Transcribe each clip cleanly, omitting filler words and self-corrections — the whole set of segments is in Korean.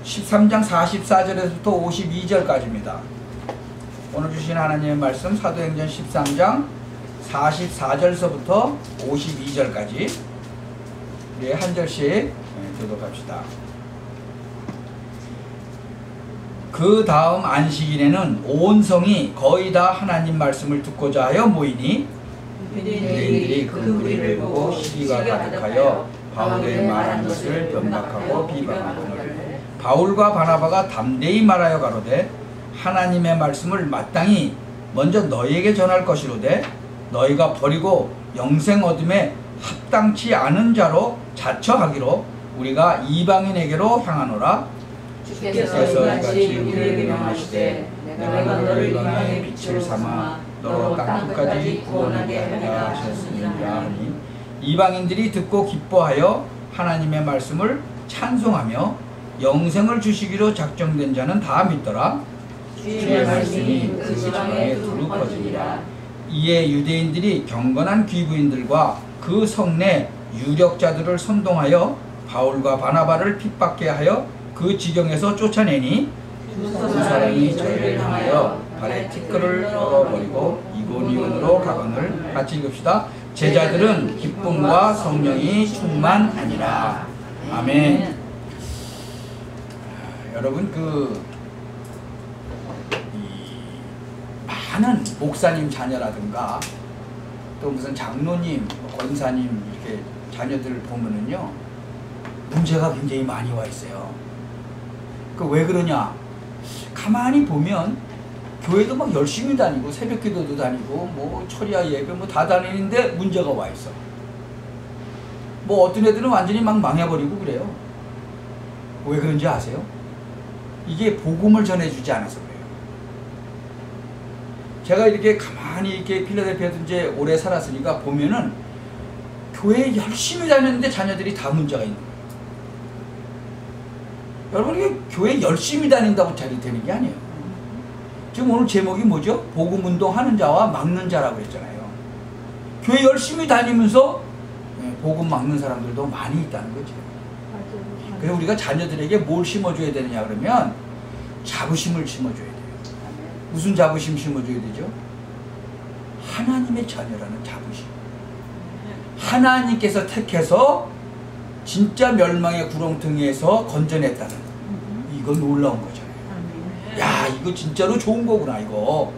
13장 44절에서부터 52절까지입니다. 오늘 주신 하나님의 말씀 사도행전 13장 44절서부터 52절까지 한 절씩 교독합시다. 그 다음 안식일에는 온 성이 거의 다 하나님 말씀을 듣고자 하여 모이니 유대인들이 그 무리를 보고 시기가 가득하여 바울의 말한 것을 변박하고 비방하거늘 바울과 바나바가 담대히 말하여 가로되 하나님의 말씀을 마땅히 먼저 너희에게 전할 것이로되 너희가 버리고 영생 얻음에 합당치 않은 자로 자처하기로 우리가 이방인에게로 향하노라. 주께서 이같이 우리를 명하시되 내가 너를 이방의 빛을 삼아 너로 땅끝까지 구원하게 하리라 하셨느니라 하니 이방인들이 듣고 기뻐하여 하나님의 말씀을 찬송하며 영생을 주시기로 작정된 자는 다 믿더라. 주의 말씀이 그 지방에 두루 퍼지니라. 이에 유대인들이 경건한 귀부인들과 그 성내 유력자들을 선동하여 바울과 바나바를 핍박케 하여 그 지경에서 쫓아내니 두 사람이 저희를 향하여 발에 티끌을 떨어버리고 이곤이온으로 가거늘. 같이 읽읍시다. 제자들은 기쁨과 성령이 충만하니라. 아멘. 여러분 많은 목사님 자녀라든가 또 무슨 장로님, 권사님 이렇게 자녀들을 보면은요 문제가 굉장히 많이 와 있어요. 그 왜 그러냐? 가만히 보면 교회도 막 열심히 다니고 새벽기도도 다니고 뭐 철야 예배 뭐 다 다니는데 문제가 와 있어. 뭐 어떤 애들은 완전히 막 망해버리고 그래요. 왜 그런지 아세요? 이게 복음을 전해주지 않아서 그래요. 제가 이렇게 가만히 이렇게 필라델피아도 이제 오래 살았으니까 보면은 교회에 열심히 다녔는데 자녀들이 다 문제가 있는 거예요. 여러분 이게 교회 열심히 다닌다고 잘 되는 게 아니에요. 지금 오늘 제목이 뭐죠? 복음운동 하는 자와 막는 자라고 했잖아요. 교회 열심히 다니면서 복음 막는 사람들도 많이 있다는 거죠. 그래서 우리가 자녀들에게 뭘 심어줘야 되느냐 그러면 자부심을 심어줘야 돼요. 무슨 자부심 심어줘야 되죠? 하나님의 자녀라는 자부심. 하나님께서 택해서 진짜 멸망의 구렁텅이에서 건져냈다는 이건 놀라운 거잖아요. 야, 이거 진짜로 좋은 거구나. 이거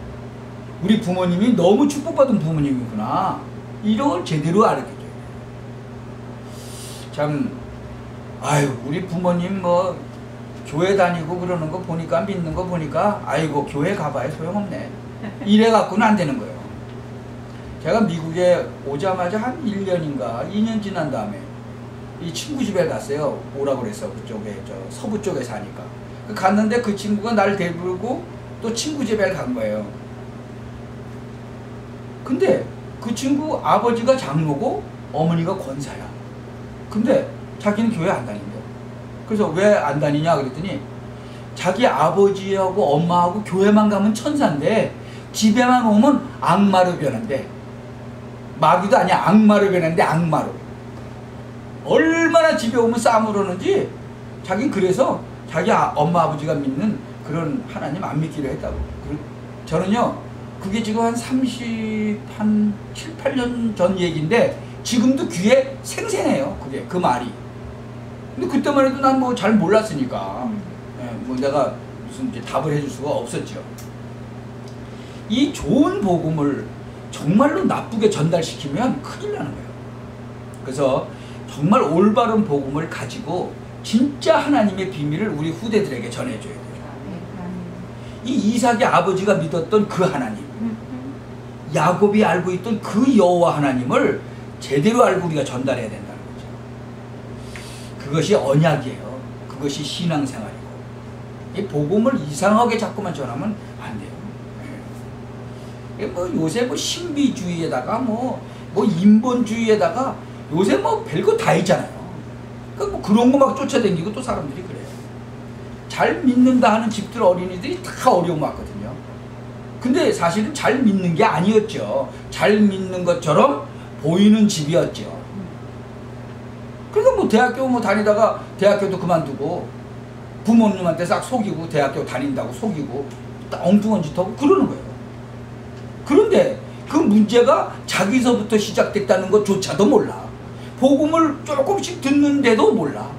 우리 부모님이 너무 축복받은 부모님이구나. 이런 걸 제대로 알려줘야 돼요. 참 아유 우리 부모님 뭐 교회 다니고 그러는 거 보니까 믿는 거 보니까 아이고 교회 가봐야 소용없네. 이래 갖고는 안 되는 거예요. 제가 미국에 오자마자 한 1년인가 2년 지난 다음에 이 친구 집에 갔어요. 오라고 그랬어. 그쪽에 저 서부 쪽에 사니까. 갔는데 그 친구가 날 데리고 또 친구 집에 간 거예요. 근데 그 친구 아버지가 장로고 어머니가 권사야. 근데 자기는 교회 안 다닌대요. 그래서 왜 안 다니냐 그랬더니 자기 아버지하고 엄마하고 교회만 가면 천사인데 집에만 오면 악마로 변한대. 마귀도 아니야. 악마로 변한대. 악마로. 얼마나 집에 오면 싸움을 하는지 자기는 그래서 자기 엄마 아버지가 믿는 그런 하나님 안 믿기로 했다고. 저는요 그게 지금 한 7, 8년 전 얘기인데 지금도 귀에 생생해요. 그게 그 말이. 근데 그때만 해도 난 뭐 잘 몰랐으니까 뭐 내가 무슨 이제 답을 해줄 수가 없었죠. 이 좋은 복음을 정말로 나쁘게 전달시키면 큰일 나는 거예요. 그래서 정말 올바른 복음을 가지고 진짜 하나님의 비밀을 우리 후대들에게 전해줘야 돼요. 이 이삭의 아버지가 믿었던 그 하나님, 야곱이 알고 있던 그 여호와 하나님을 제대로 알고 우리가 전달해야 된다는 거죠. 그것이 언약이에요. 그것이 신앙생활이고. 이 복음을 이상하게 자꾸만 전하면 안 돼요. 뭐 요새 뭐 신비주의에다가 뭐 인본주의에다가 요새 뭐 별거 다 있잖아요. 뭐 그런 거 막 쫓아다니고 또 사람들이 그래요. 잘 믿는다 하는 집들 어린이들이 다 어려움 왔거든요. 근데 사실은 잘 믿는 게 아니었죠. 잘 믿는 것처럼 보이는 집이었죠. 그러니까 뭐 대학교 뭐 다니다가 대학교도 그만두고 부모님한테 싹 속이고 대학교 다닌다고 속이고 엉뚱한 짓 하고 그러는 거예요. 그런데 그 문제가 자기서부터 시작됐다는 것조차도 몰라. 복음을 조금씩 듣는데도 몰라.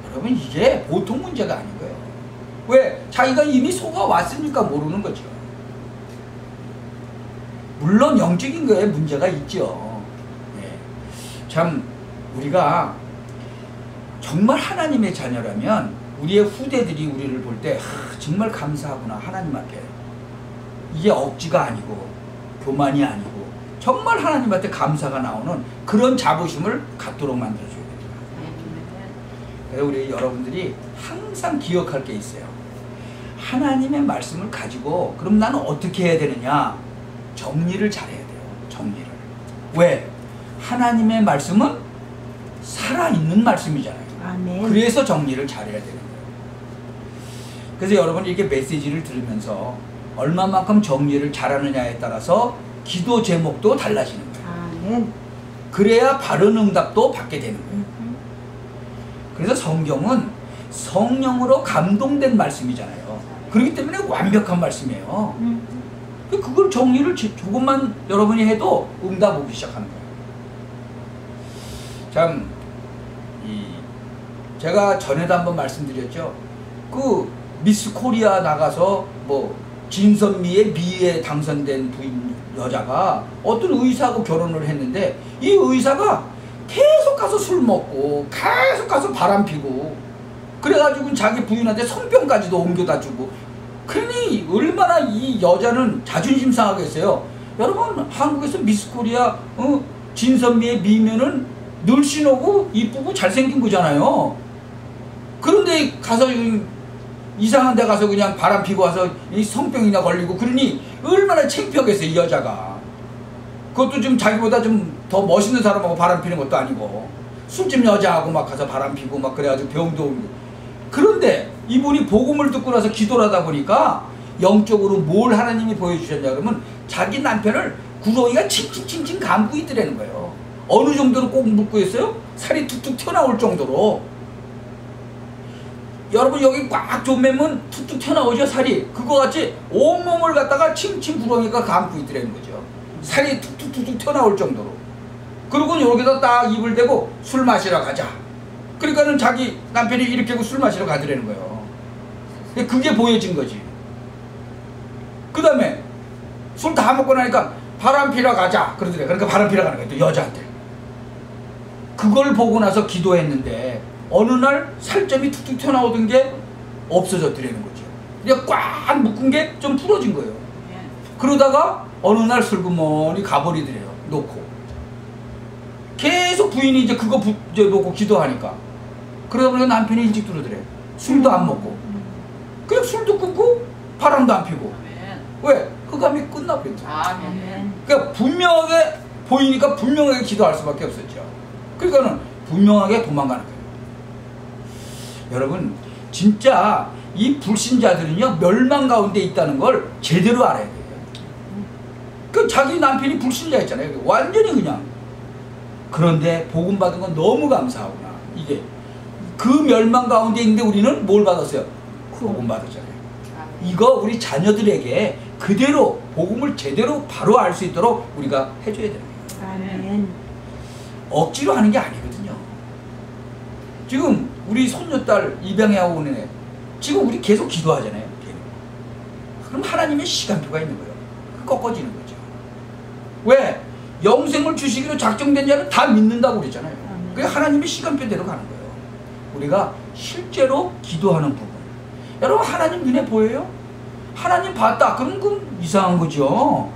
여러분 이게 보통 문제가 아닌 거예요. 왜? 자기가 이미 속아왔으니까 모르는 거죠. 물론 영적인 거에 문제가 있죠. 네. 참 우리가 정말 하나님의 자녀라면 우리의 후대들이 우리를 볼 때 정말 감사하구나 하나님한테. 이게 억지가 아니고 교만이 아니고 정말 하나님한테 감사가 나오는 그런 자부심을 갖도록 만들어줘야 됩니다. 그래서 우리 여러분들이 항상 기억할 게 있어요. 하나님의 말씀을 가지고 그럼 나는 어떻게 해야 되느냐? 정리를 잘해야 돼요. 정리를. 왜? 하나님의 말씀은 살아있는 말씀이잖아요. 아멘. 그래서 정리를 잘해야 되는 거예요. 그래서 여러분 이렇게 메시지를 들으면서 얼마만큼 정리를 잘하느냐에 따라서 기도 제목도 달라지는 거예요. 아멘. 그래야 바른 응답도 받게 되는 거예요. 그래서 성경은 성령으로 감동된 말씀이잖아요. 그렇기 때문에 완벽한 말씀이에요. 그걸 정리를 조금만 여러분이 해도 응답 오기 시작하는 거예요. 참, 제가 전에도 한번 말씀드렸죠. 그 미스 코리아 나가서 뭐 진선미의 미에 당선된 부인 여자가 어떤 의사하고 결혼을 했는데 이 의사가 계속 가서 술 먹고 계속 가서 바람 피고 그래가지고 자기 부인한테 성병까지도 옮겨다 주고 그러니 얼마나 이 여자는 자존심 상하겠어요. 여러분 한국에서 미스 코리아 진선미의 미면은 늘씬하고 이쁘고 잘생긴 거잖아요. 그런데 가서 이상한 데 가서 그냥 바람 피고 와서 이 성병이나 걸리고 그러니 얼마나 창피하겠어요 이 여자가. 그것도 좀 자기보다 좀 더 멋있는 사람하고 바람 피는 것도 아니고 술집 여자하고 막 가서 바람 피고 막 그래가지고 병도 오고. 그런데 이분이 복음을 듣고 나서 기도를 하다 보니까 영적으로 뭘 하나님이 보여주셨냐 그러면 자기 남편을 구렁이가 칭칭칭칭 감고 있더라는 거예요. 어느 정도로 꼭 묶고 있어요? 살이 툭툭 튀어나올 정도로. 여러분 여기 꽉 조매면 툭툭 튀어나오죠 살이. 그거 같이 온몸을 갖다가 칭칭 구렁이가 감고 있더라는 거죠. 살이 툭툭툭툭 튀어나올 정도로. 그리고 여기다 딱 입을 대고 술 마시러 가자. 그러니까는 자기 남편이 이렇게 하고 술 마시러 가더라는 거예요. 그게 보여진 거지. 그 다음에 술 다 먹고 나니까 바람 피러 가자 그러더래. 그러니까 바람 피러 가는 거예요 또 여자한테. 그걸 보고 나서 기도했는데 어느 날 살점이 툭툭 튀어나오던 게 없어졌더라는 거죠. 그냥 꽉 묶은 게 좀 풀어진 거예요. 그러다가 어느 날 슬그머니 가버리더래요. 놓고 계속 부인이 이제 그거 이제 놓고 기도하니까 그러다 보니까 남편이 일찍 들어오더래. 술도 안 먹고 그냥 술도 끊고 바람도 안 피고. 왜? 흑암이 끝나버렸죠. 그러니까 분명하게 보이니까 분명하게 기도할 수밖에 없었죠. 그러니까는 분명하게 도망가는 거예요. 여러분 진짜 이 불신자들은요 멸망 가운데 있다는 걸 제대로 알아야 돼요. 그 자기 남편이 불신자였잖아요. 완전히 그냥. 그런데 복음 받은 건 너무 감사하구나. 이게 그 멸망 가운데 있는데 우리는 뭘 받았어요? 복음 받았잖아요. 이거 우리 자녀들에게 그대로 복음을 제대로 바로 알 수 있도록 우리가 해줘야 됩니다. 아멘. 억지로 하는 게 아니거든요. 지금 우리 손녀딸 입양해하고 오는 애 지금 우리 계속 기도하잖아요. 그럼 하나님의 시간표가 있는 거예요. 꺾어지는 거죠. 왜? 영생을 주시기로 작정된 자는 다 믿는다고 그랬잖아요. 그게 하나님의 시간표대로 가는 거예요. 우리가 실제로 기도하는 부분. 여러분 하나님 눈에 보여요? 하나님 봤다. 그럼 그건 이상한 거죠.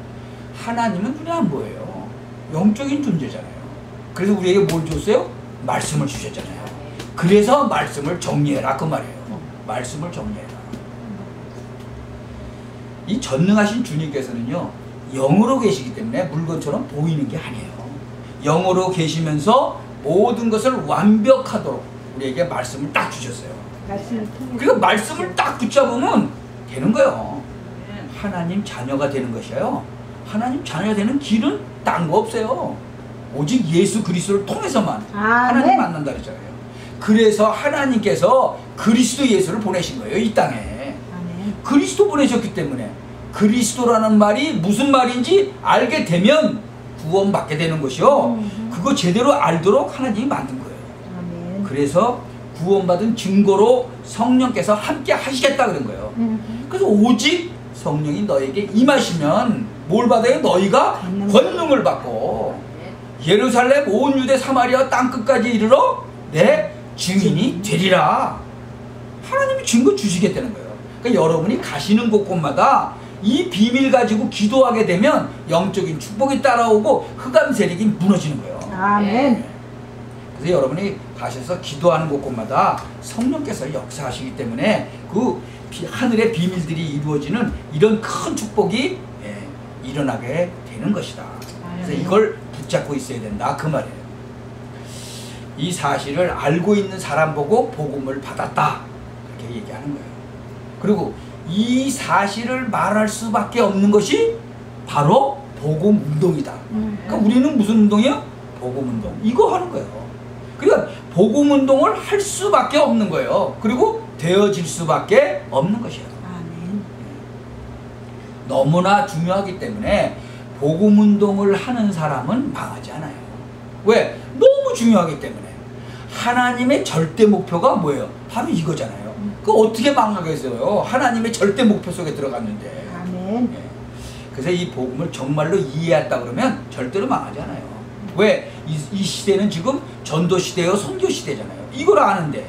하나님은 눈에 안 보여요. 영적인 존재잖아요. 그래서 우리에게 뭘 줬어요? 말씀을 주셨잖아요. 그래서 말씀을 정리해라 그 말이에요. 말씀을 정리해라. 이 전능하신 주님께서는요 영으로 계시기 때문에 물건처럼 보이는 게 아니에요. 영으로 계시면서 모든 것을 완벽하도록 우리에게 말씀을 딱 주셨어요. 그러니까 말씀을 딱 붙잡으면 되는 거예요. 하나님 자녀가 되는 것이에요. 하나님 자녀가 되는 길은 딴 거 없어요. 오직 예수 그리스도를 통해서만 하나님 만난다 그랬잖아요. 그래서 하나님께서 그리스도 예수를 보내신 거예요. 이 땅에. 아멘. 그리스도 보내셨기 때문에 그리스도라는 말이 무슨 말인지 알게 되면 구원받게 되는 것이요. 그거 제대로 알도록 하나님이 만든 거예요. 아멘. 그래서 구원받은 증거로 성령께서 함께 하시겠다 그런 거예요. 그래서 오직 성령이 너에게 임하시면 뭘 받아요? 너희가 권능을 받고 예루살렘 온 유대 사마리아 땅끝까지 이르러 내 증인이 되리라. 하나님이 증거 주시겠다는 거예요. 그러니까 여러분이 가시는 곳곳마다 이 비밀 가지고 기도하게 되면 영적인 축복이 따라오고 흑암 세력이 무너지는 거예요. 아멘. 그래서 여러분이 가셔서 기도하는 곳곳마다 성령께서 역사하시기 때문에 그 하늘의 비밀들이 이루어지는 이런 큰 축복이 일어나게 되는 것이다. 그래서 이걸 붙잡고 있어야 된다 그 말이에요. 이 사실을 알고 있는 사람 보고 복음을 받았다 그렇게 얘기하는 거예요. 그리고 이 사실을 말할 수밖에 없는 것이 바로 복음 운동이다. 그러니까 우리는 무슨 운동이요? 복음 운동. 이거 하는 거예요. 그러니까 복음 운동을 할 수밖에 없는 거예요. 그리고 되어질 수밖에 없는 것이에요. 아멘. 너무나 중요하기 때문에 복음 운동을 하는 사람은 망하지 않아요. 왜? 너무 중요하기 때문에. 하나님의 절대 목표가 뭐예요? 바로 이거잖아요. 그 어떻게 망하겠어요? 하나님의 절대 목표 속에 들어갔는데. 아멘. 그래서 이 복음을 정말로 이해했다 그러면 절대로 망하지 않아요. 왜? 이 시대는 지금 전도 시대요, 선교 시대잖아요. 이걸 아는데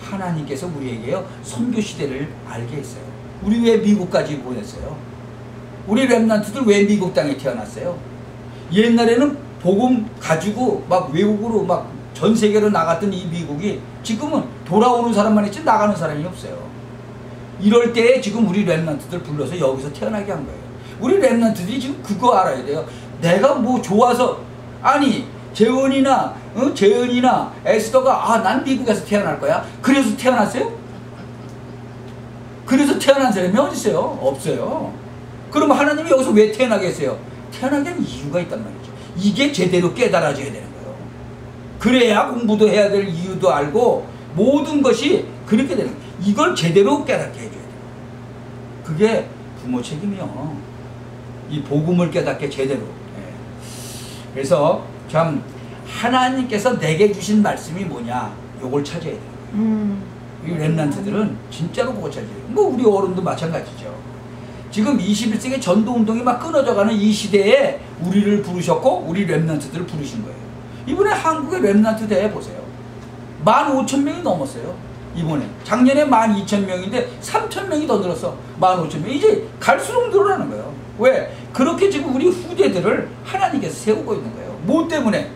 하나님께서 우리에게요 선교 시대를 알게 했어요. 우리 왜 미국까지 보냈어요? 우리 렘넌트들 왜 미국 땅에 태어났어요? 옛날에는 복음 가지고 막 외국으로 막 전 세계로 나갔던 이 미국이 지금은 돌아오는 사람만 있지 나가는 사람이 없어요. 이럴 때에 지금 우리 렘넌트들 불러서 여기서 태어나게 한 거예요. 우리 렘넌트들이 지금 그거 알아야 돼요. 내가 뭐 좋아서 아니 재원이나 재은이나 에스더가 난 미국에서 태어날 거야. 그래서 태어났어요? 그래서 태어난 사람이 어디 있어요? 없어요. 그럼 하나님이 여기서 왜 태어나게 했어요? 태어나게 한 이유가 있단 말이죠. 이게 제대로 깨달아져야 되는 거예요. 그래야 공부도 해야 될 이유도 알고 모든 것이 그렇게 되는 거예요. 이걸 제대로 깨닫게 해줘야 돼요. 그게 부모 책임이요. 이 복음을 깨닫게 제대로. 그래서 참 하나님께서 내게 주신 말씀이 뭐냐 요걸 찾아야 돼요. 이 렘넌트들은 진짜로 그거 찾아야 돼요. 뭐 우리 어른도 마찬가지죠. 지금 21세기 전도운동이 막 끊어져가는 이 시대에 우리를 부르셨고 우리 렘넌트들을 부르신 거예요. 이번에 한국의 렘넌트 대회 보세요. 15,000명이 넘었어요. 이번에 작년에 12,000명인데 3,000명이 더 늘었어. 15,000명. 이제 갈수록 늘어나는 거예요. 왜? 그렇게 지금 우리 후대들을 하나님께서 세우고 있는 거예요. 뭐 때문에?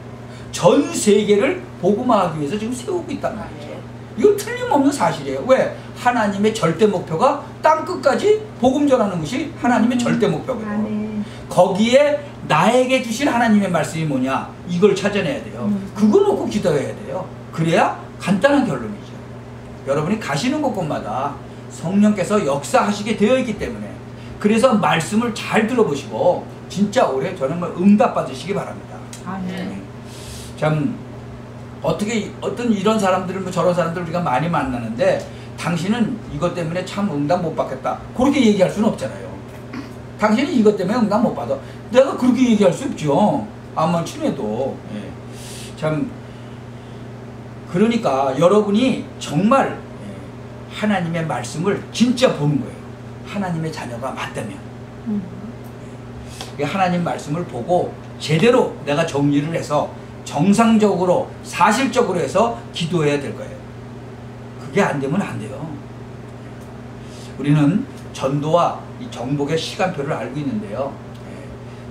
전 세계를 복음화하기 위해서 지금 세우고 있단 말이죠. 이건 틀림없는 사실이에요. 왜? 하나님의 절대 목표가 땅끝까지 복음 전하는 것이 하나님의 절대 목표고요. 거기에 나에게 주신 하나님의 말씀이 뭐냐? 이걸 찾아내야 돼요. 그거 놓고 기도해야 돼요. 그래야 간단한 결론이죠. 여러분이 가시는 곳곳마다 성령께서 역사하시게 되어 있기 때문에 그래서 말씀을 잘 들어보시고 진짜 올해 저는 응답 받으시기 바랍니다. 아멘. 참 어떤 이런 사람들을 뭐 저런 사람들 우리가 많이 만나는데 당신은 이것 때문에 참 응답 못 받겠다 그렇게 얘기할 수는 없잖아요. 당신이 이것 때문에 응답 못 받아 내가 그렇게 얘기할 수 없죠. 아무리 친해도. 참 그러니까 여러분이 정말 하나님의 말씀을 진짜 보는 거예요. 하나님의 자녀가 맞다면 하나님 말씀을 보고 제대로 내가 정리를 해서 정상적으로 사실적으로 해서 기도해야 될 거예요. 그게 안 되면 안 돼요. 우리는 전도와 이 정복의 시간표를 알고 있는데요.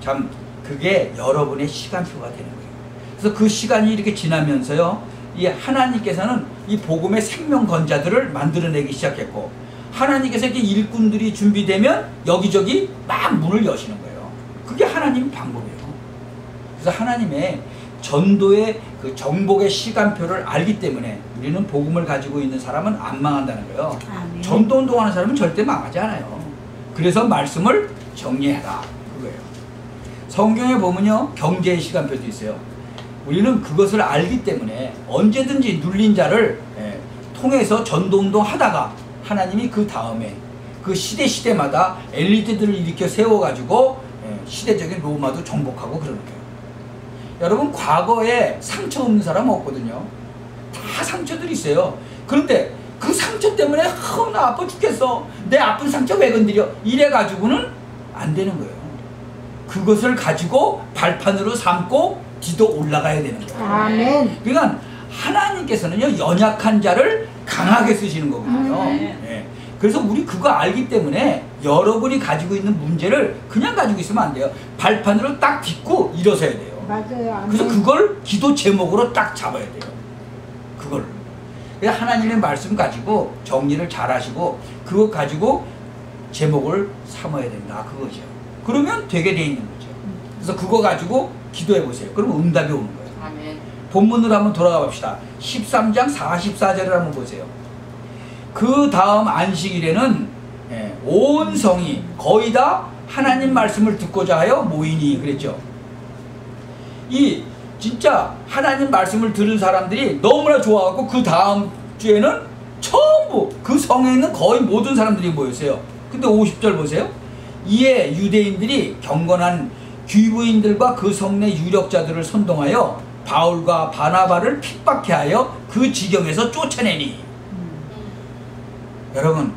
참 그게 여러분의 시간표가 되는 거예요. 그래서 그 시간이 이렇게 지나면서요. 이 하나님께서는 이 복음의 생명 건자들을 만들어내기 시작했고 하나님께서 이렇게 일꾼들이 준비되면 여기저기 막 문을 여시는 거예요. 그게 하나님 방법이에요. 그래서 하나님의 전도의 그 정복의 시간표를 알기 때문에 우리는 복음을 가지고 있는 사람은 안 망한다는 거예요. 아멘. 전도 운동하는 사람은 절대 망하지 않아요. 그래서 말씀을 정리해라 그거예요. 성경에 보면요 경제의 시간표도 있어요. 우리는 그것을 알기 때문에 언제든지 눌린 자를 통해서 전도운동 하다가 하나님이 그 다음에 그 시대마다 엘리트들을 일으켜 세워가지고 시대적인 로마도 정복하고 그러는 거예요. 여러분, 과거에 상처 없는 사람 없거든요. 다 상처들이 있어요. 그런데 그 상처 때문에 나 아파 죽겠어, 내 아픈 상처 왜 건드려, 이래가지고는 안 되는 거예요. 그것을 가지고 발판으로 삼고 뒤도 올라가야 되는 거예요. 아멘. 그러니까 하나님께서는요, 연약한 자를 강하게 쓰시는 거거든요. 예. 그래서 우리 그거 알기 때문에 여러분이 가지고 있는 문제를 그냥 가지고 있으면 안 돼요. 발판으로 딱 딛고 일어서야 돼요. 맞아요. 아멘. 그래서 그걸 기도 제목으로 딱 잡아야 돼요. 그걸. 하나님의 말씀 가지고 정리를 잘 하시고 그거 가지고 제목을 삼아야 된다, 그거죠. 그러면 되게 돼 있는 거죠. 그래서 그거 가지고 기도해 보세요. 그러면 응답이 오는 거예요. 아멘. 본문으로 한번 돌아가 봅시다. 13장 44절을 한번 보세요. 그 다음 안식일에는 온 성이 거의 다 하나님 말씀을 듣고자 하여 모이니 그랬죠. 이 진짜 하나님 말씀을 들은 사람들이 너무나 좋아하고 그 다음 주에는 전부 그 성에 있는 거의 모든 사람들이 모였어요. 근데 50절 보세요. 이에 유대인들이 경건한 귀부인들과 그 성내 유력자들을 선동하여 바울과 바나바를 핍박해 하여 그 지경에서 쫓아내니. 여러분,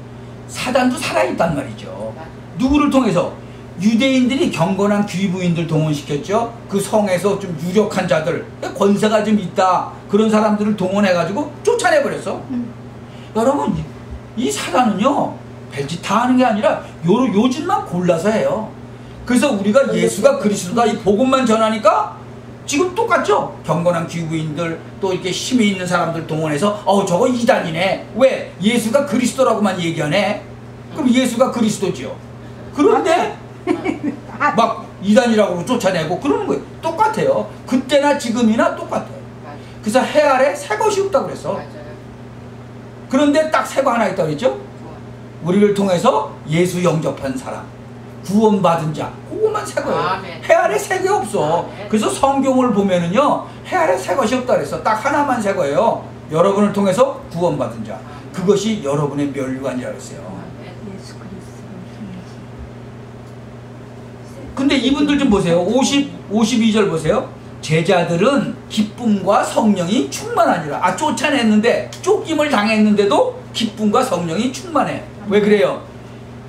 사단도 살아있단 말이죠. 누구를 통해서? 유대인들이 경건한 귀부인들 동원시켰죠. 그 성에서 좀 유력한 자들, 권세가 좀 있다, 그런 사람들을 동원해가지고 쫓아내버렸어. 여러분, 이 사단은요, 별짓 다 하는 게 아니라 요즘만 골라서 해요. 그래서 우리가 예수가 그리스도다 이 복음만 전하니까 지금 똑같죠? 경건한 귀부인들, 또 이렇게 힘이 있는 사람들 동원해서 저거 이단이네. 왜? 예수가 그리스도라고만 얘기하네. 그럼 예수가 그리스도지요. 그런데 막 이단이라고 쫓아내고 그러는 거예요. 똑같아요. 그때나 지금이나 똑같아요. 그래서 해 아래 새 것이 없다고 그랬어. 그런데 딱 새가 하나 있다고 그랬죠? 우리를 통해서 예수 영접한 사람, 구원받은 자, 그것만 새 거예요. 아멘. 해 아래 새 게 없어. 아멘. 그래서 성경을 보면은요, 해 아래 새 것이 없다 그랬어. 딱 하나만 새 거예요. 여러분을 통해서 구원받은 자. 그것이 여러분의 면류관이라고 했어요. 예수 그리스도. 근데 이분들 좀 보세요. 52절 보세요. 제자들은 기쁨과 성령이 충만하니라. 쫓아냈는데, 쫓김을 당했는데도 기쁨과 성령이 충만해. 왜 그래요?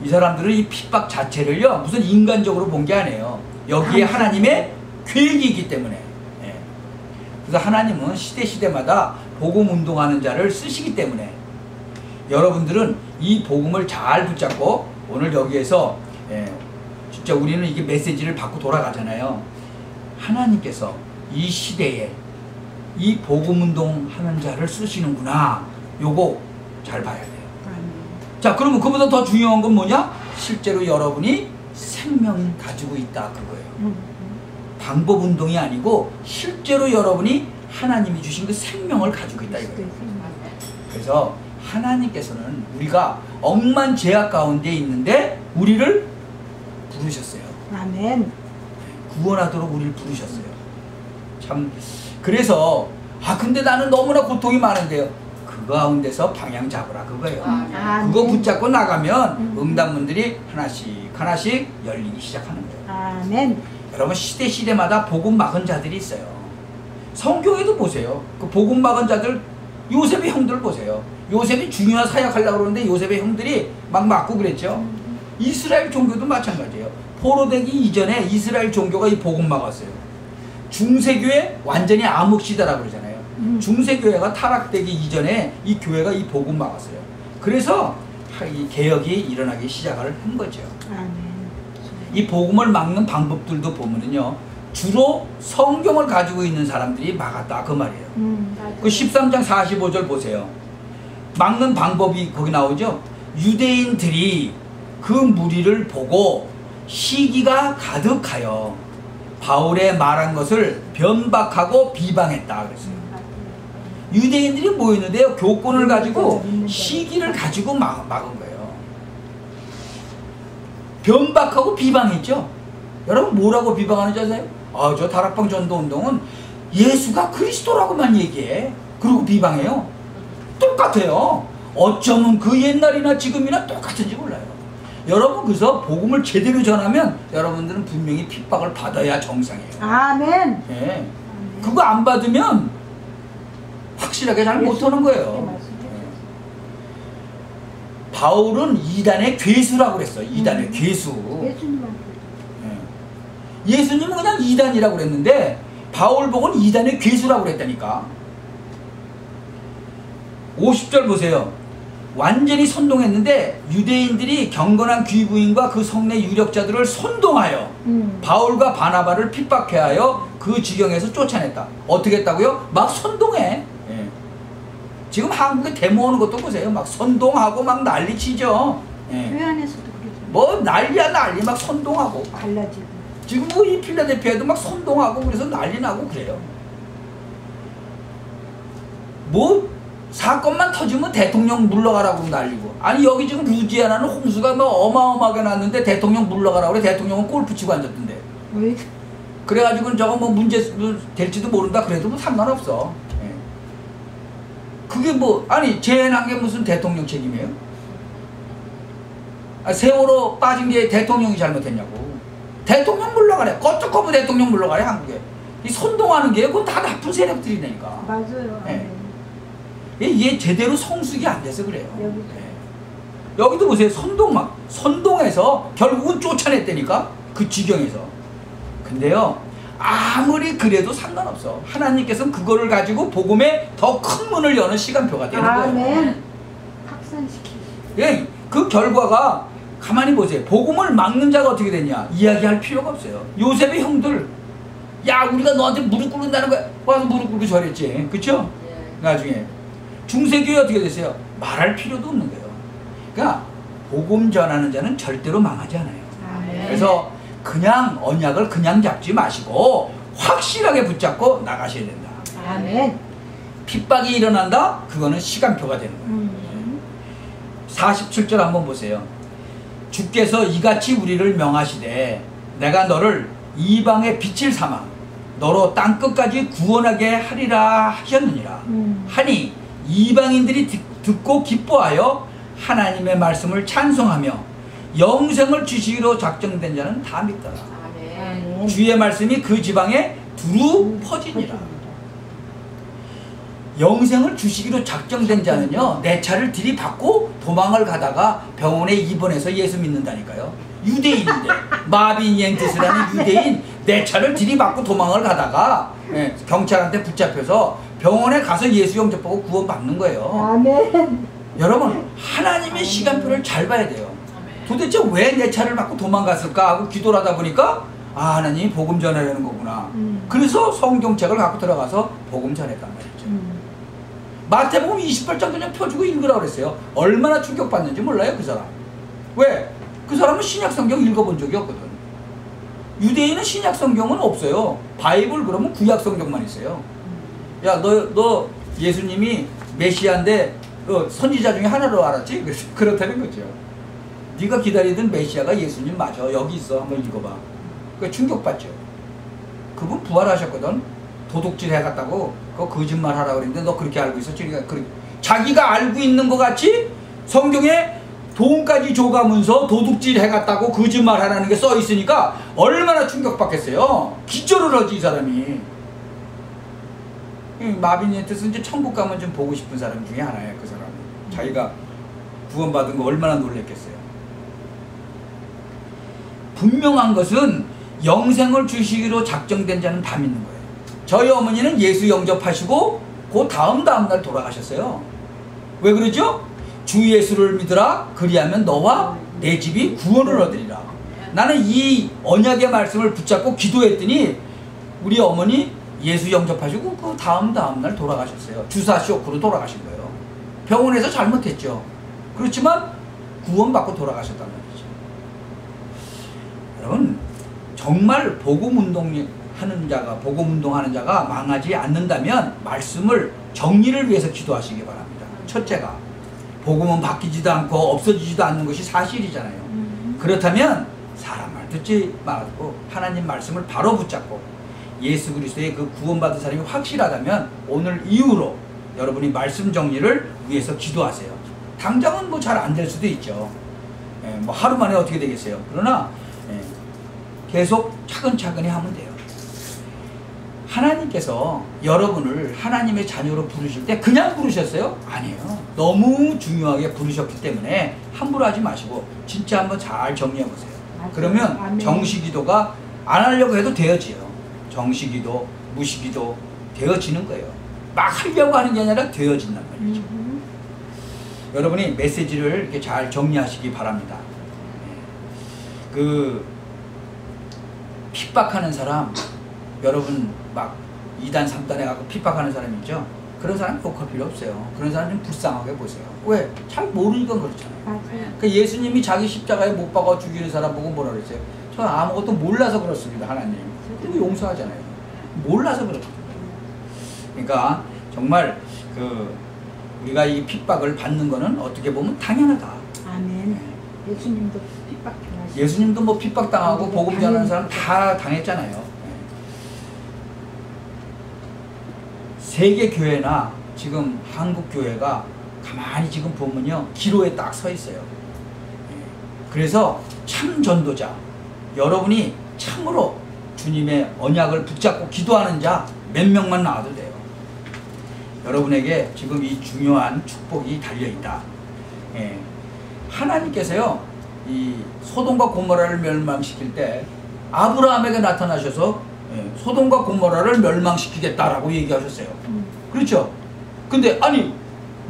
이 사람들은 이 핍박 자체를요, 무슨 인간적으로 본 게 아니에요. 여기에 하나님의 계획이 있기 때문에. 그래서 하나님은 시대마다 복음 운동하는 자를 쓰시기 때문에 여러분들은 이 복음을 잘 붙잡고 오늘 여기에서 진짜 우리는 이게 메시지를 받고 돌아가잖아요. 하나님께서 이 시대에 이 복음 운동하는 자를 쓰시는구나. 요거 잘 봐야 돼요. 자, 그러면 그보다 더 중요한 건 뭐냐? 실제로 여러분이 생명 가지고 있다, 그거예요. 방법 운동이 아니고 실제로 여러분이 하나님이 주신 그 생명을 가지고 있다, 이거예요. 그래서 하나님께서는 우리가 억만 죄악 가운데 있는데 우리를 부르셨어요. 아멘. 구원하도록 우리를 부르셨어요. 참, 그래서 근데 나는 너무나 고통이 많은데요. 그 가운데서 방향 잡으라, 그거예요. 그거 붙잡고 나가면 응답문들이 하나씩 열리기 시작하는 거예요. 아멘. 여러분, 시대마다 복음 막은 자들이 있어요. 성경에도 보세요. 그 복음 막은 자들, 요셉의 형들 보세요. 요셉이 중요한 사역하려고 그러는데 요셉의 형들이 막 막고 그랬죠. 이스라엘 종교도 마찬가지예요. 포로되기 이전에 이스라엘 종교가 이 복음 막았어요. 중세교회 완전히 암흑시대라고 그러잖아요. 중세교회가 타락되기 이전에 이 교회가 이 복음 막았어요. 그래서 이 개혁이 일어나기 시작을 한 거죠. 아멘. 이 복음을 막는 방법들도 보면은요, 주로 성경을 가지고 있는 사람들이 막았다, 그 말이에요. 그 13장 45절 보세요. 막는 방법이 거기 나오죠. 유대인들이 그 무리를 보고 시기가 가득하여 바울의 말한 것을 변박하고 비방했다 그랬어요. 유대인들이 모였는데요, 교권을 가지고 시기를 가지고 막은 거예요. 변박하고 비방했죠. 여러분, 뭐라고 비방하는지 아세요? 저 다락방 전도운동은 예수가 그리스도라고만 얘기해. 그리고 비방해요. 똑같아요. 어쩌면 그 옛날이나 지금이나 똑같은지 몰라요. 여러분 그래서 복음을 제대로 전하면 여러분들은 분명히 핍박을 받아야 정상이에요. 아멘. 예. 그거 안 받으면 확실하게 잘 못하는 거예요. 바울은 이단의 괴수라고 그랬어요. 이단의 괴수. 예수님은 그냥 이단이라고 그랬는데 바울복은 이단의 괴수라고 그랬다니까. 50절 보세요. 완전히 선동했는데 유대인들이 경건한 귀부인과 그 성내 유력자들을 선동하여 바울과 바나바를 핍박해하여 그 지경에서 쫓아냈다. 어떻게 했다고요? 막 선동해. 예. 지금 한국에 데모 오는 것도 보세요. 막 선동하고 막 난리치죠. 예. 교회 안에서도 그러죠. 뭐 난리야 난리 막 선동하고. 갈라지고. 지금 뭐 이 필라델피아에도 막 선동하고 그래서 난리 나고 그래요. 뭐 사건만 터지면 대통령 물러가라고 난리고. 아니 여기 지금 루지아나는 홍수가 뭐 어마어마하게 났는데 대통령 물러가라고 그래. 대통령은 골프 치고 앉았던데. 왜? 그래가지고 저거 뭐 문제 될지도 모른다 그래도 뭐 상관없어. 예. 그게 뭐 아니 재해난 게 무슨 대통령 책임이에요? 아, 세월호 빠진 게 대통령이 잘못했냐고. 대통령 물러가래. 껐적거부 대통령 물러가래 한국에. 이 선동하는 게 그건 다 나쁜 세력들이니까. 맞아요. 예. 얘 제대로 성숙이 안 돼서 그래요. 여기도. 예. 여기도 보세요. 선동해서 결국은 쫓아냈다니까. 그 지경에서. 근데요. 아무리 그래도 상관없어. 하나님께서는 그거를 가지고 복음에 더 큰 문을 여는 시간표가 되는 거예요. 아멘. 확산시키시. 예. 그 결과가 가만히 보세요. 복음을 막는 자가 어떻게 됐냐. 이야기할 필요가 없어요. 요셉의 형들. 야 우리가 너한테 무릎 꿇는다는 거야. 와서 무릎 꿇고 절했지. 그쵸? 나중에. 중세교회 어떻게 됐어요? 말할 필요도 없는 거예요. 그러니까 복음 전하는 자는 절대로 망하지 않아요. 아멘. 그래서 그냥 언약을 그냥 잡지 마시고 확실하게 붙잡고 나가셔야 된다. 아멘. 핍박이 일어난다? 그거는 시간표가 되는 거예요. 47절 한번 보세요. 주께서 이같이 우리를 명하시되 내가 너를 이방의 빛을 삼아 너로 땅끝까지 구원하게 하리라 하셨느니라. 하니 이방인들이 듣고 기뻐하여 하나님의 말씀을 찬송하며 영생을 주시기로 작정된 자는 다 믿더라. 아멘. 주의 말씀이 그 지방에 두루 퍼지니라. 영생을 주시기로 작정된 자는요, 내 차를 들이받고 도망을 가다가 병원에 입원해서 예수 믿는다니까요. 유대인인데 마빈 옌트스라는 유대인 내 차를 들이받고 도망을 가다가 경찰한테 붙잡혀서 병원에 가서 예수 영접하고 구원받는 거예요. 아멘. 여러분 하나님의 시간표를 잘 봐야 돼요. 도대체 왜 내 차를 받고 도망갔을까 하고 기도를 하다 보니까 아 하나님이 복음 전하려는 거구나. 그래서 성경책을 갖고 들어가서 복음 전했단 말이죠. 마태복음 28장 그냥 펴주고 읽으라고 그랬어요. 얼마나 충격받는지 몰라요 그 사람. 왜? 그 사람은 신약성경 읽어본 적이 없거든. 유대인은 신약성경은 없어요. 바이블 그러면 구약성경만 있어요. 야 너 예수님이 메시아인데 선지자 중에 하나로 알았지? 그렇다는 거죠. 네가 기다리던 메시아가 예수님 맞아. 여기 있어. 한번 읽어봐. 그러니까 충격받죠. 그분 부활하셨거든. 도둑질 해갔다고 그거 거짓말 하라고 그랬는데 너 그렇게 알고 있었지? 그러니까 자기가 알고 있는 것 같이 성경에 돈까지 줘가면서 도둑질 해갔다고 거짓말 하라는 게 써 있으니까 얼마나 충격받겠어요. 기절을 하지 이 사람이. 마빈 옌트스 이제 천국 가면 좀 보고 싶은 사람 중에 하나예요. 그 사람. 자기가 구원받은 거 얼마나 놀랬겠어요. 분명한 것은 영생을 주시기로 작정된 자는 다 믿는 거예요. 저희 어머니는 예수 영접하시고 그 다음 날 돌아가셨어요. 왜 그러죠? 주 예수를 믿으라. 그리하면 너와 내 집이 구원을 얻으리라. 나는 이 언약의 말씀을 붙잡고 기도했더니 우리 어머니 예수 영접하시고 그 다음 날 돌아가셨어요. 주사 쇼크로 돌아가신 거예요. 병원에서 잘못했죠. 그렇지만 구원받고 돌아가셨단 말이죠. 여러분 정말 복음운동하는 자가 망하지 않는다면 말씀을 정리를 위해서 기도하시기 바랍니다. 첫째가 복음은 바뀌지도 않고 없어지지도 않는 것이 사실이잖아요. 그렇다면 사람 말 듣지 말고 하나님 말씀을 바로 붙잡고 예수 그리스도의 그 구원받은 사람이 확실하다면 오늘 이후로 여러분이 말씀 정리를 위해서 기도하세요. 당장은 뭐 잘 안 될 수도 있죠. 예, 뭐 하루 만에 어떻게 되겠어요. 그러나 예, 계속 차근차근히 하면 돼요. 하나님께서 여러분을 하나님의 자녀로 부르실 때 그냥 부르셨어요? 아니에요. 너무 중요하게 부르셨기 때문에 함부로 하지 마시고 진짜 한번 잘 정리해 보세요. 그러면 아멘. 정시기도가 안 하려고 해도 되어지요. 정시기도, 무시기도 되어지는 거예요. 막 하려고 하는 게 아니라 되어진단 말이죠. 여러분이 메시지를 이렇게 잘 정리하시기 바랍니다. 그 핍박하는 사람, 여러분 막 2단 3단에 가고 핍박하는 사람 있죠? 그런 사람 욕할 필요 없어요. 그런 사람 좀 불쌍하게 보세요. 왜? 잘 모르니까 그렇잖아요. 맞아요. 그 예수님이 자기 십자가에 못 박아 죽이는 사람 보고 뭐라 그랬어요? 저 아무것도 몰라서 그렇습니다. 하나님. 그리고 용서하잖아요. 몰라서 그렇거든요. 그러니까 정말 그 우리가 이 핍박을 받는 거는 어떻게 보면 당연하다. 아멘. 예수님도 핍박 당하시고. 예수님도 뭐 핍박당하고 복음 전하는 사람 다 당했잖아요. 세계 교회나 지금 한국 교회가 가만히 지금 보면요 기로에 딱 서 있어요. 그래서 참 전도자, 여러분이 참으로 주님의 언약을 붙잡고 기도하는 자 몇 명만 나와도 돼요. 여러분에게 지금 이 중요한 축복이 달려있다. 하나님께서요 이 소돔과 고모라를 멸망시킬 때 아브라함에게 나타나셔서 소돔과 고모라를 멸망시키겠다라고 얘기하셨어요. 그렇죠? 근데 아니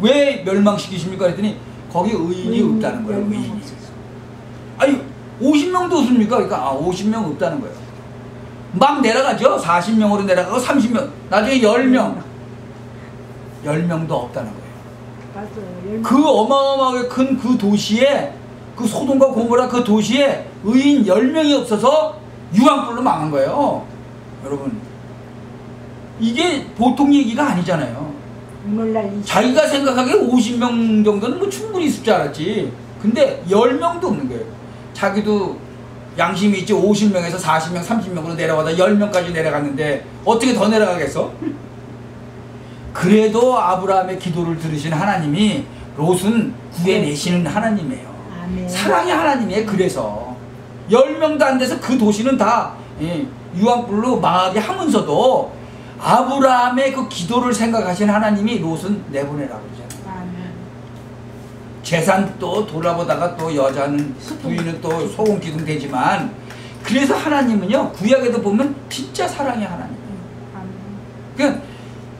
왜 멸망시키십니까? 그랬더니 거기 의인이 없다는 거예요. 의인이. 아니 50명도 없습니까? 그러니까 50명 없다는 거예요. 막 내려가죠. 40명으로 내려가고 30명, 나중에 10명 10명도 없다는 거예요. 맞아요. 그 어마어마하게 큰 그 도시에, 그 소돔과 고모라 그 도시에 의인 10명이 없어서 유황불로 망한 거예요. 여러분 이게 보통 얘기가 아니잖아요. 오늘날 자기가 생각하기에 50명 정도는 뭐 충분히 있을 줄 알았지. 근데 10명도 없는 거예요. 자기도 양심이 있지. 50명에서 40명, 30명으로 내려가다 10명까지 내려갔는데 어떻게 더 내려가겠어? 그래도 아브라함의 기도를 들으신 하나님이 롯은 구해내시는 하나님이에요. 아멘. 사랑의 하나님이에요. 그래서 10명도 안 돼서 그 도시는 다 유황불로 망하게 하면서도 아브라함의 그 기도를 생각하신 하나님이 롯은 내보내라고 그러잖아요. 아멘. 재산도 돌아보다가 또 여자는 부인은 또 소금 기둥 되지만, 그래서 하나님은요 구약에도 보면 진짜 사랑의 하나님이에요. 아멘. 그러니까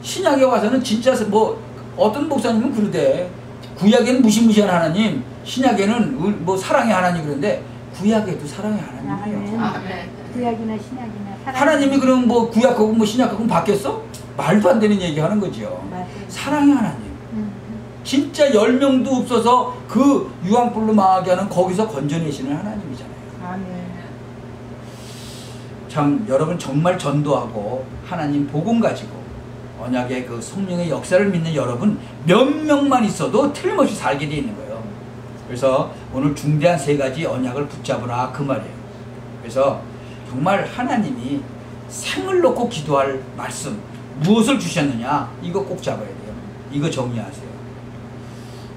신약에 와서는 진짜 뭐 어떤 목사님은 그러대. 구약에는 무시무시한 하나님, 신약에는 뭐 사랑의 하나님. 그런데 구약에도 사랑의 하나님이에요. 아멘. 구약이나 신약이나 하나님이 그럼 뭐 구약하고 뭐 신약하고 바뀌었어? 말도 안 되는 얘기 하는 거죠. 맞아요. 사랑의 하나님. 진짜 10명도 없어서 그 유황불로 망하게 하는 거기서 건져내시는 하나님이잖아요. 아멘. 참 여러분 정말 전도하고 하나님 복음 가지고 언약의 그 성령의 역사를 믿는 여러분 몇 명만 있어도 틀림없이 살게 돼 있는 거예요. 그래서 오늘 중대한 3가지 언약을 붙잡으라 그 말이에요. 그래서 정말 하나님이 생을 놓고 기도할 말씀 무엇을 주셨느냐 이거 꼭 잡아야 돼요. 이거 정리하세요.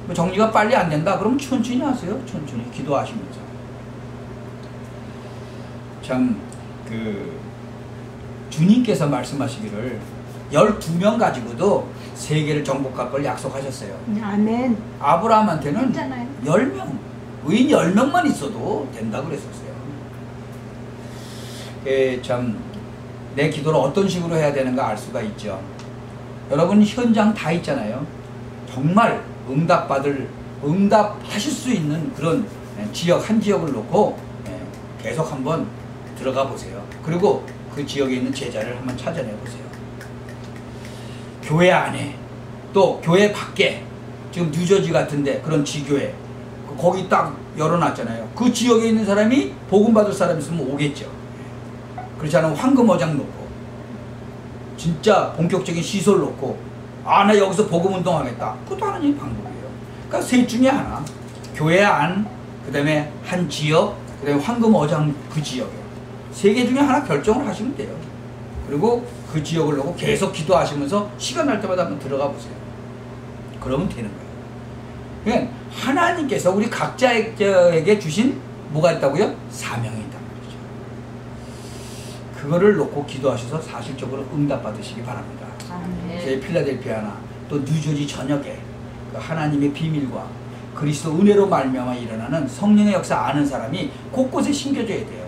뭐 정리가 빨리 안 된다 그러면 천천히 하세요. 천천히 기도하시면서. 참 그 주님께서 말씀하시기를 12명 가지고도 세계를 정복할 걸 약속하셨어요. 아멘. 아브라함한테는 있잖아요. 10명, 의인 10명만 있어도 된다고 그랬었어요. 참 내 기도를 어떤 식으로 해야 되는가 알 수가 있죠. 여러분 현장 다 있잖아요. 정말 응답하실 수 있는 그런 지역, 한 지역을 놓고 계속 한번 들어가 보세요. 그리고 그 지역에 있는 제자를 한번 찾아내 보세요. 교회 안에 또 교회 밖에, 지금 뉴저지 같은데 그런 지교회 거기 딱 열어놨잖아요. 그 지역에 있는 사람이 복음 받을 사람 있으면 오겠죠. 그렇지 않으면 황금어장 놓고 진짜 본격적인 시설 놓고 나 여기서 복음 운동하겠다. 그것도 하나님의 방법이에요. 그러니까 셋 중에 하나, 교회 안, 그 다음에 한 지역, 그 다음에 황금어장 그 지역에 3개 중에 하나 결정을 하시면 돼요. 그리고 그 지역을 놓고 계속 기도하시면서 시간 날 때마다 한번 들어가 보세요. 그러면 되는 거예요. 그러니까 하나님께서 우리 각자에게 주신 뭐가 있다고요? 사명이 있다는 거죠. 그거를 놓고 기도하셔서 사실적으로 응답받으시기 바랍니다. 저희 필라델피아나 또 뉴저지 전역에 그 하나님의 비밀과 그리스도 은혜로 말미암아 일어나는 성령의 역사 아는 사람이 곳곳에 심겨져야 돼요.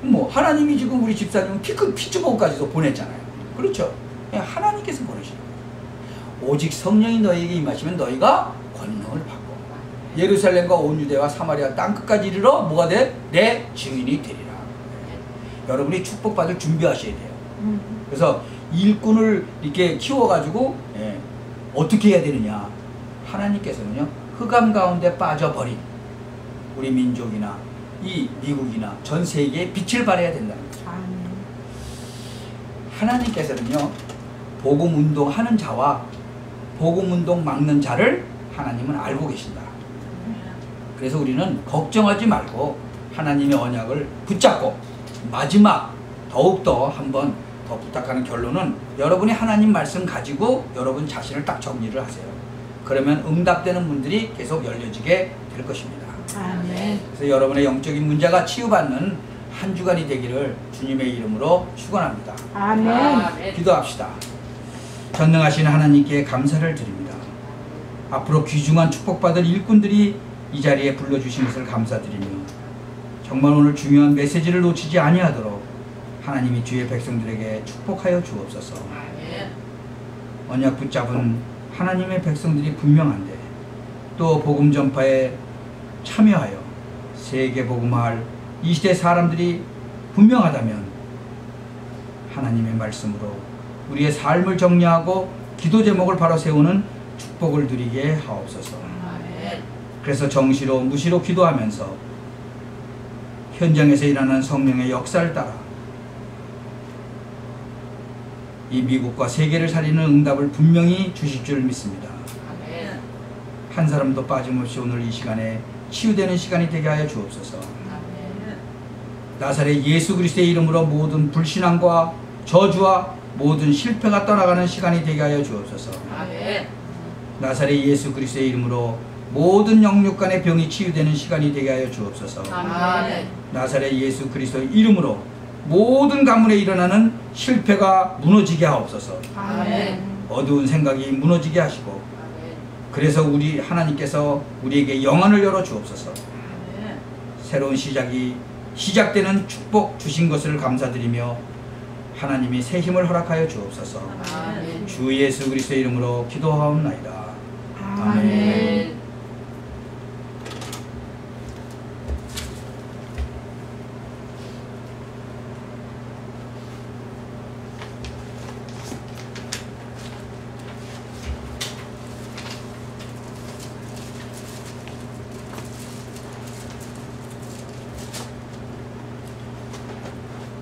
뭐 하나님이 지금 우리 집사님 피츠버그까지도 보냈잖아요. 그렇죠? 하나님께서 보내시는 거예요. 오직 성령이 너희에게 임하시면 너희가 권능을 받고 예루살렘과 온 유대와 사마리아 땅끝까지 이르러 뭐가 돼? 내 증인이 되리라. 여러분이 축복받을 준비하셔야 돼요. 그래서 일꾼을 이렇게 키워가지고 어떻게 해야 되느냐. 하나님께서는요 흑암 가운데 빠져버린 우리 민족이나 이 미국이나 전 세계에 빛을 발해야 된다는 거죠. 하나님께서는요 복음 운동하는 자와 복음 운동 막는 자를 하나님은 알고 계신다. 그래서 우리는 걱정하지 말고 하나님의 언약을 붙잡고 마지막 더욱더 한번 더 부탁하는 결론은 여러분이 하나님 말씀 가지고 여러분 자신을 딱 정리를 하세요. 그러면 응답되는 문들이 계속 열려지게 될 것입니다. 아멘. 그래서 여러분의 영적인 문제가 치유받는 한 주간이 되기를 주님의 이름으로 축원합니다. 아멘. 기도합시다. 전능하신 하나님께 감사를 드립니다. 앞으로 귀중한 축복받을 일꾼들이 이 자리에 불러주신 것을 감사드리며 정말 오늘 중요한 메시지를 놓치지 아니하도록 하나님이 주의 백성들에게 축복하여 주옵소서. 언약 붙잡은 하나님의 백성들이 분명한데 또 복음 전파에 참여하여 세계 복음화할 이 시대 사람들이 분명하다면 하나님의 말씀으로 우리의 삶을 정리하고 기도 제목을 바로 세우는 축복을 누리게 하옵소서. 그래서 정시로 무시로 기도하면서 현장에서 일어나는 성령의 역사를 따라 이 미국과 세계를 살리는 응답을 분명히 주실 줄 믿습니다. 한 사람도 빠짐없이 오늘 이 시간에 치유되는 시간이 되게 하여 주옵소서. 나사렛 예수 그리스도의 이름으로 모든 불신앙과 저주와 모든 실패가 떠나가는 시간이 되게 하여 주옵소서. 나사렛 예수 그리스도의 이름으로 모든 영육간의 병이 치유되는 시간이 되게 하여 주옵소서. 나사렛 예수 그리스도의 이름으로 모든 가문에 일어나는 실패가 무너지게 하옵소서. 어두운 생각이 무너지게 하시고 그래서 우리 하나님께서 우리에게 영안을 열어 주옵소서. 새로운 시작이 시작되는 축복 주신 것을 감사드리며 하나님이 새 힘을 허락하여 주옵소서. 주 예수 그리스도의 이름으로 기도하옵나이다. 아멘.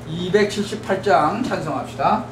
278장 찬송합시다.